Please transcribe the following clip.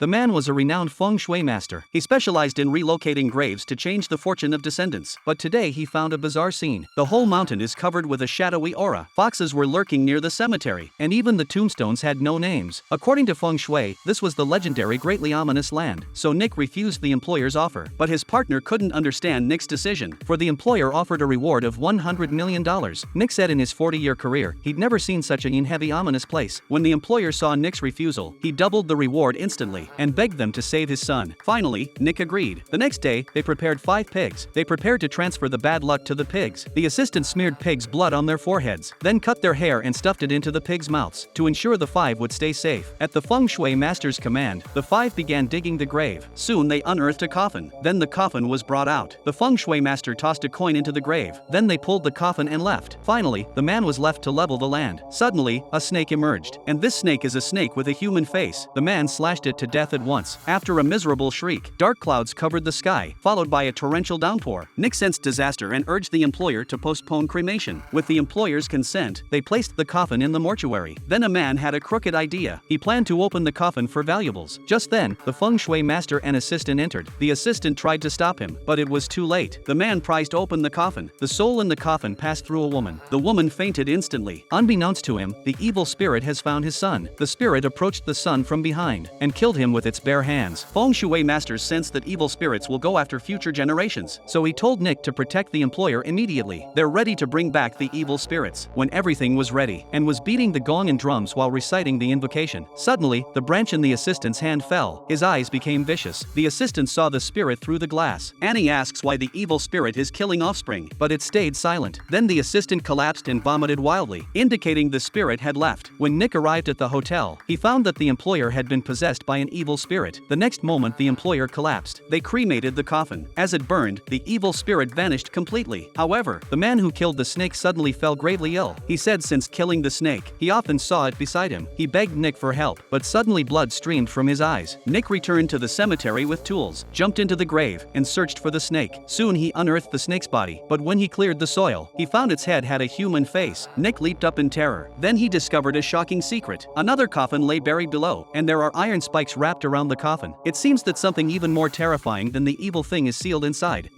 The man was a renowned feng shui master. He specialized in relocating graves to change the fortune of descendants. But today he found a bizarre scene. The whole mountain is covered with a shadowy aura. Foxes were lurking near the cemetery, and even the tombstones had no names. According to feng shui, this was the legendary greatly ominous land, so Nick refused the employer's offer. But his partner couldn't understand Nick's decision, for the employer offered a reward of $100 million. Nick said in his 40-year career, he'd never seen such a heavy ominous place. When the employer saw Nick's refusal, he doubled the reward instantly and begged them to save his son. Finally, Nick agreed. The next day, they prepared 5 pigs. They prepared to transfer the bad luck to the pigs. The assistant smeared pigs' blood on their foreheads, then cut their hair and stuffed it into the pigs' mouths to ensure the 5 would stay safe. At the feng shui master's command, the 5 began digging the grave. Soon they unearthed a coffin. Then the coffin was brought out. The feng shui master tossed a coin into the grave. Then they pulled the coffin and left. Finally, the man was left to level the land. Suddenly, a snake emerged. And this snake is a snake with a human face. The man slashed it to death at once. After a miserable shriek, dark clouds covered the sky, followed by a torrential downpour. Nick sensed disaster and urged the employer to postpone cremation. With the employer's consent, they placed the coffin in the mortuary. Then a man had a crooked idea. He planned to open the coffin for valuables. Just then, the feng shui master and assistant entered. The assistant tried to stop him, but it was too late. The man prized open the coffin. The soul in the coffin passed through a woman. The woman fainted instantly. Unbeknownst to him, the evil spirit has found his son. The spirit approached the son from behind and killed him with its bare hands. Feng shui masters sense that evil spirits will go after future generations, so he told Nick to protect the employer immediately. They're ready to bring back the evil spirits. When everything was ready, and was beating the gong and drums while reciting the invocation, suddenly, the branch in the assistant's hand fell. His eyes became vicious. The assistant saw the spirit through the glass. Annie asks why the evil spirit is killing offspring, but it stayed silent. Then the assistant collapsed and vomited wildly, indicating the spirit had left. When Nick arrived at the hotel, he found that the employer had been possessed by an evil spirit. The next moment the employer collapsed. They cremated the coffin. As it burned, the evil spirit vanished completely. However, the man who killed the snake suddenly fell gravely ill. He said since killing the snake, he often saw it beside him. He begged Nick for help, but suddenly blood streamed from his eyes. Nick returned to the cemetery with tools, jumped into the grave, and searched for the snake. Soon he unearthed the snake's body, but when he cleared the soil, he found its head had a human face. Nick leaped up in terror. Then he discovered a shocking secret. Another coffin lay buried below, and there are iron spikes wrapped around the coffin. It seems that something even more terrifying than the evil thing is sealed inside.